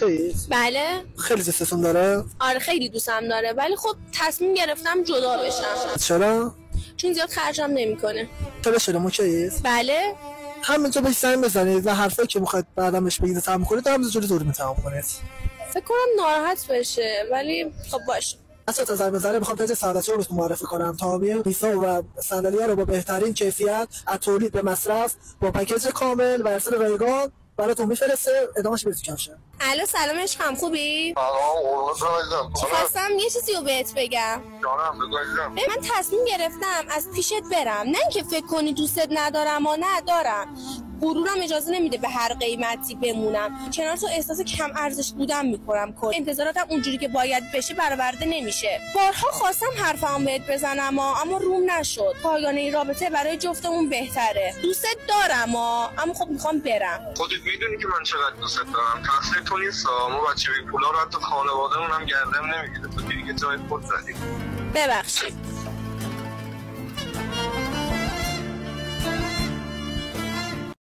توییت؟ بله. خیلی دوستتون داره؟ آره خیلی دوستم داره، ولی خب تصمیم گرفتم جدا بشم. چرا؟ چون زیاد خرجم نمیکنه. تو شده موکیت؟ بله. همینجا بهش زنگ بزنید و حرفایی که میخواید بعدم بهش بگید تمام کنید همینجوری زوری تمام کنید. فکر کنم ناراحت بشه، ولی خب باشه. اساس زنگ بزنه میخوام تاج سعادت رو بهتون معرفی کنم. تمامی میسا و صندلی‌ها رو با بهترین کیفیت از تولید به مصرف با پکیج کامل و ارسال رایگان براتون میفرسته. ادامهش برید تو کفشم. الو سلام عشقم، خوبی؟ خواستم یه چیزی رو بهت بگم. من تصمیم گرفتم از پیشت برم، نه اینکه فکر کنی دوستت ندارم و ندارم. غرورم اجازه نمیده به هر قیمتی بمونم. کنار تو احساس کم ارزش بودن میکنم. انتظاراتم اونجوری که باید بشه برآورده نمیشه. بارها خواستم حرفمو بهت بزنم اما روم نشد. پایان این رابطه برای جفتمون بهتره. دوستت دارم اما خب میخوام برم. خودت میدونی که من چقدر دوستت دارم. تقصیر تو نیست. ما بچه بی پولا رو حتی خانواده‌مون هم گردن نمیگیره. تو دیگه جای خود زدی. ببخشید.